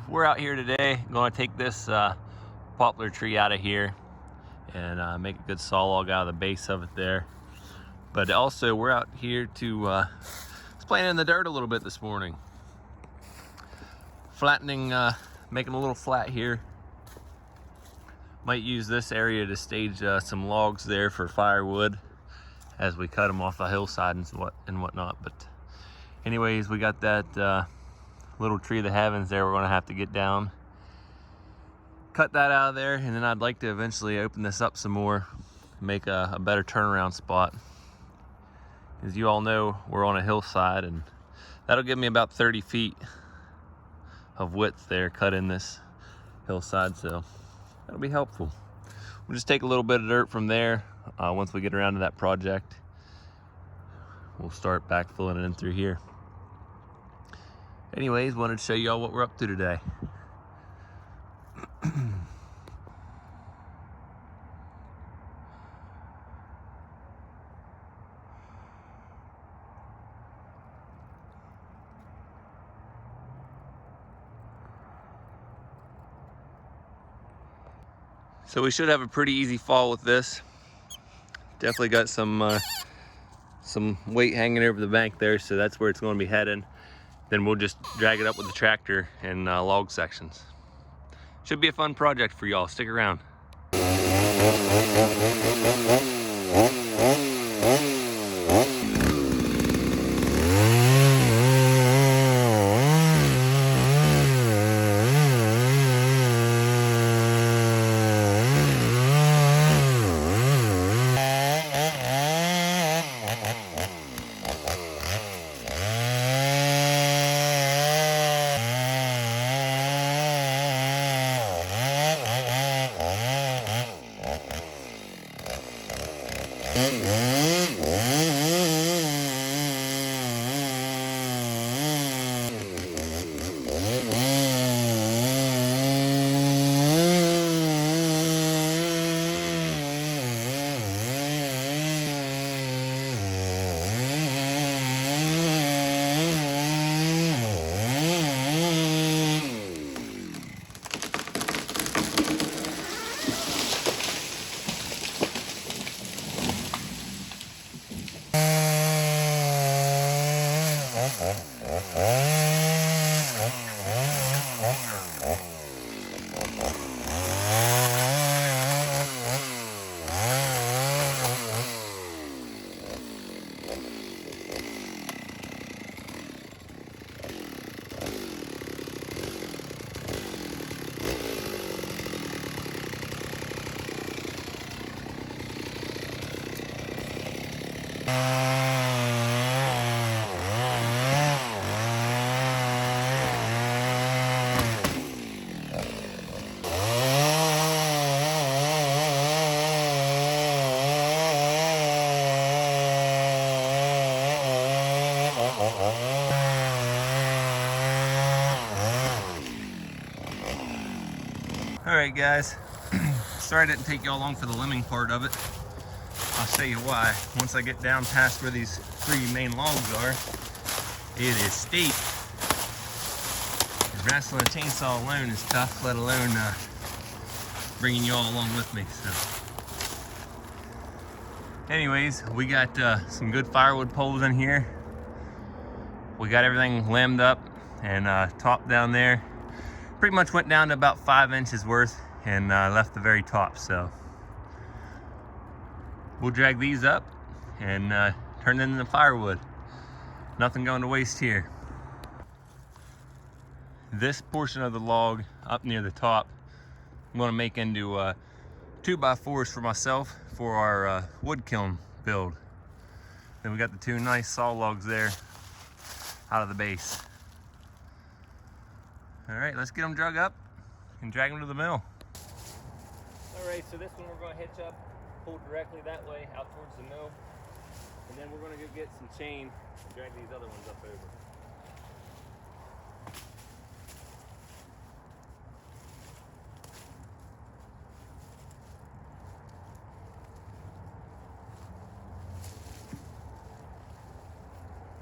we're out here today going to take this poplar tree out of here and make a good saw log out of the base of it there. But also we're out here to playing in the dirt a little bit this morning, flattening, making a little flat here. Might use this area to stage some logs there for firewood as we cut them off the hillside and whatnot. But anyways, we got that little tree of the heavens there we're going to have to get down, cut that out of there, and then I'd like to eventually open this up some more, make a better turnaround spot. As you all know, we're on a hillside, and that'll give me about 30 feet of width there cut in this hillside, so that'll be helpful. We'll just take a little bit of dirt from there. Once we get around to that project, we'll start backfilling it in through here. Anyways, wanted to show you all what we're up to today. So we should have a pretty easy fall with this. Definitely got some weight hanging over the bank there, so that's where it's going to be heading. Then we'll just drag it up with the tractor in log sections. Should be a fun project for y'all. Stick around. Alright guys, sorry I didn't take y'all along for the limbing part of it. I'll show you why. Once I get down past where these three main logs are, it is steep. Wrestling a chainsaw alone is tough, let alone bringing y'all along with me. So, anyways, we got some good firewood poles in here. We got everything limbed up and topped down there. Pretty much went down to about 5 inches worth and left the very top. So we'll drag these up and turn them into firewood. Nothing going to waste here. This portion of the log up near the top, I'm going to make into 2x4s for myself for our wood kiln build. Then we got the two nice saw logs there out of the base. All right, let's get them drug up and drag them to the mill. All right, so this one we're going to hitch up, pull directly that way out towards the mill, and then we're going to go get some chain and drag these other ones up over.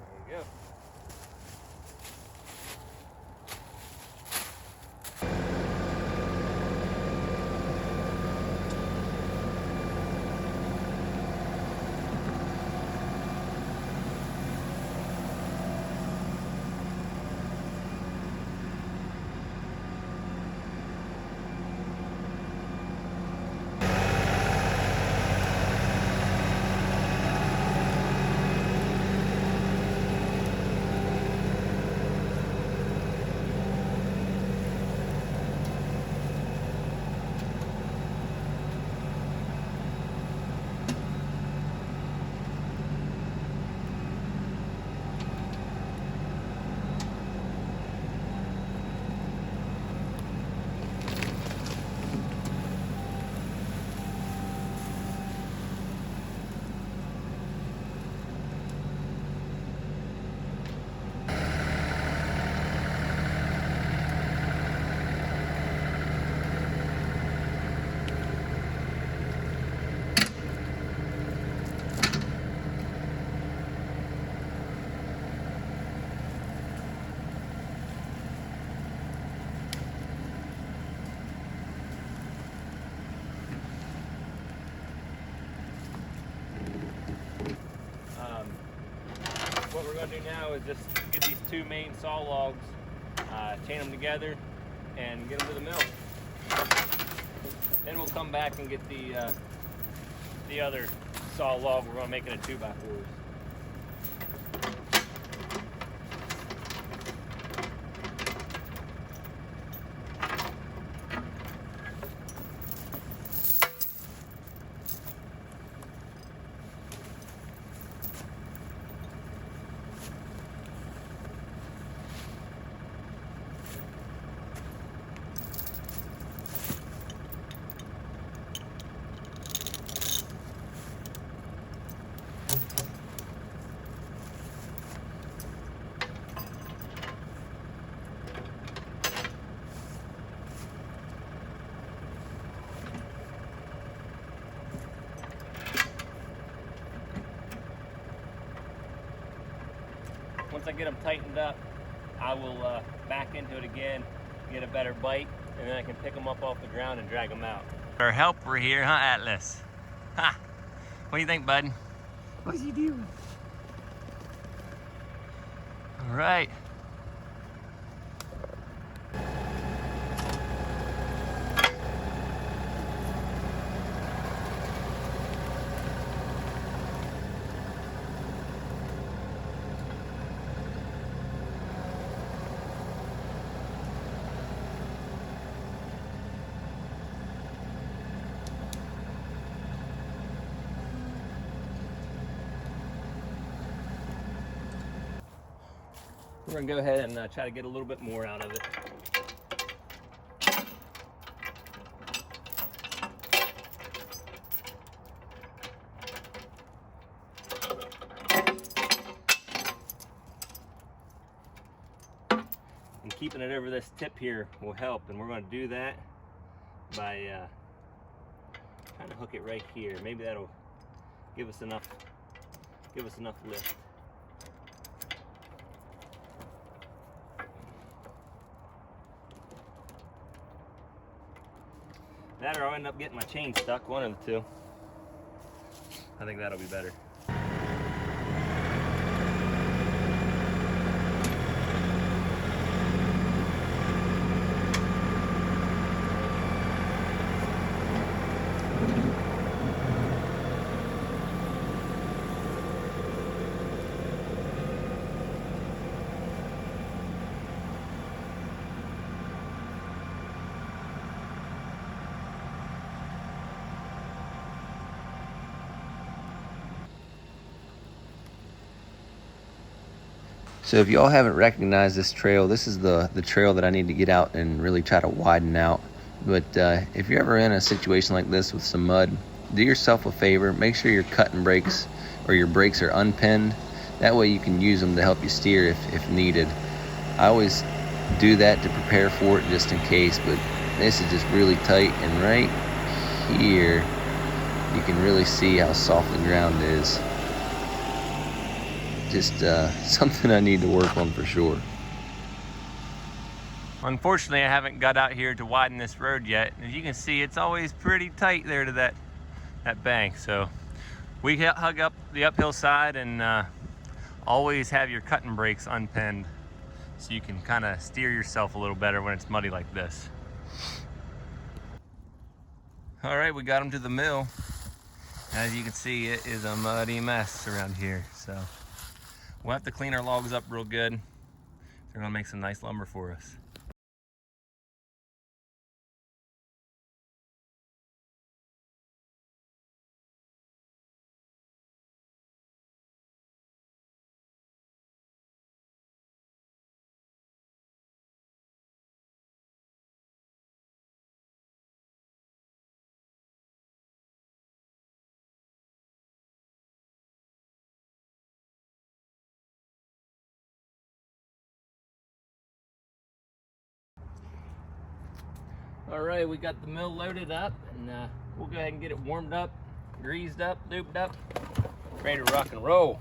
There we go. now is just get these two main saw logs, chain them together, and get them to the mill. Then we'll come back and get the other saw log we're going to make into 2x4s. Once I get them tightened up, I will back into it again, get a better bite, and then I can pick them up off the ground and drag them out. Our helper here, huh, Atlas? Ha! What do you think, bud? What's he doing? All right. We're gonna go ahead and try to get a little bit more out of it. And keeping it over this tip here will help, and we're gonna do that by trying to hook it right here. Maybe that'll give us enough lift. That or I'll end up getting my chain stuck, one of the two. I think that'll be better. So if y'all haven't recognized this trail, this is the trail that I need to get out and really try to widen out. But if you're ever in a situation like this with some mud, do yourself a favor, make sure your cutting brakes or your brakes are unpinned. That way you can use them to help you steer if needed. I always do that to prepare for it just in case, but this is just really tight, and right here you can really see how soft the ground is. Just something I need to work on for sure. Unfortunately, I haven't got out here to widen this road yet. As you can see, it's always pretty tight there to that bank. So we hug up the uphill side, and always have your cutting brakes unpinned so you can kind of steer yourself a little better when it's muddy like this. All right, we got them to the mill. As you can see, it is a muddy mess around here. So we'll have to clean our logs up real good. They're gonna make some nice lumber for us. All right, we got the mill loaded up, and we'll go ahead and get it warmed up, greased up, lubed up, ready to rock and roll.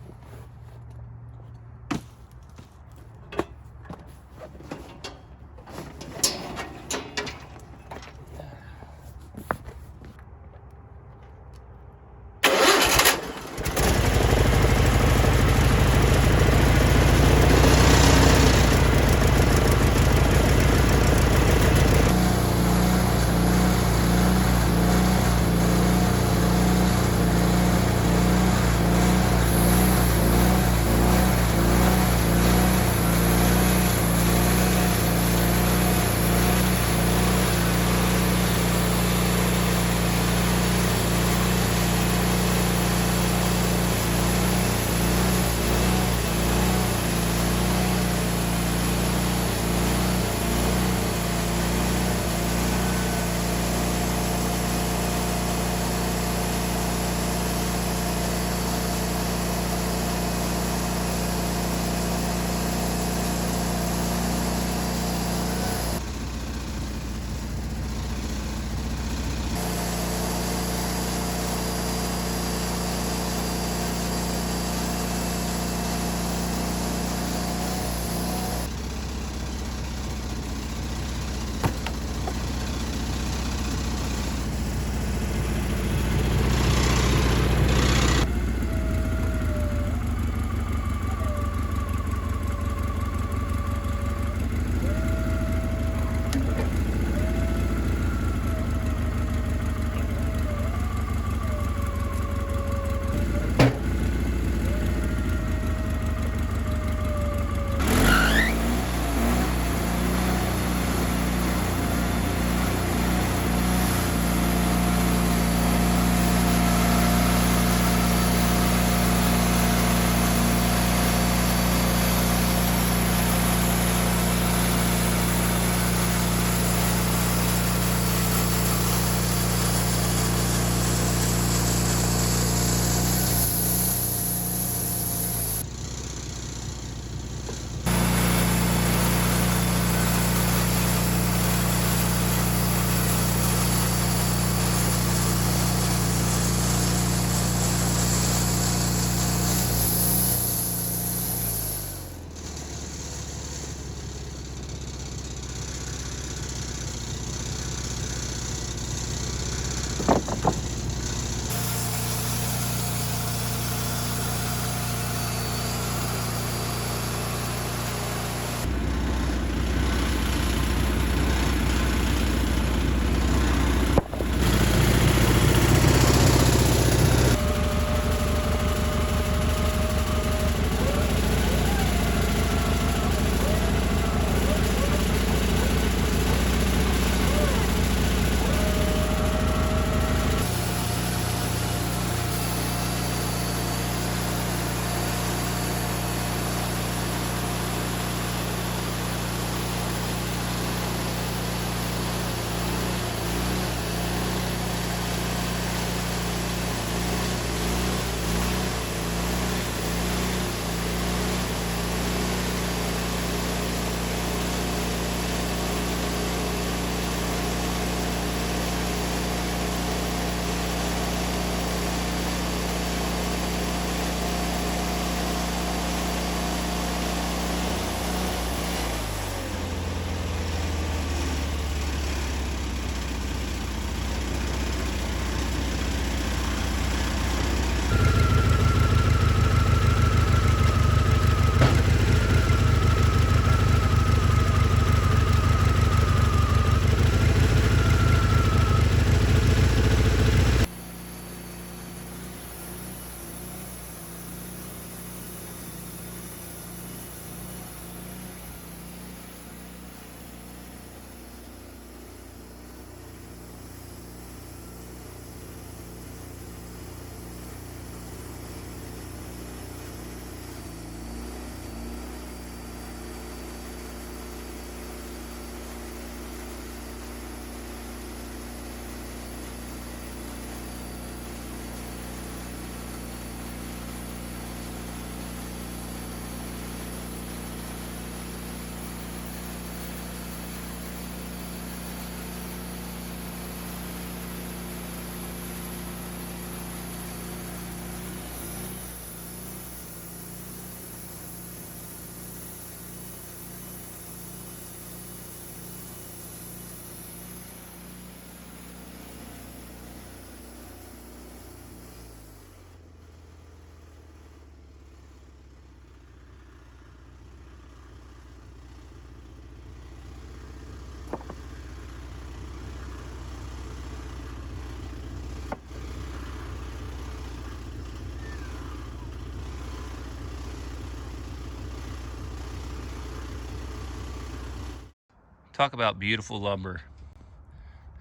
Talk about beautiful lumber.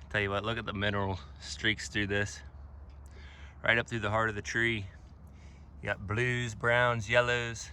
Tell you what, look at the mineral streaks through this. Right up through the heart of the tree. You got blues, browns, yellows.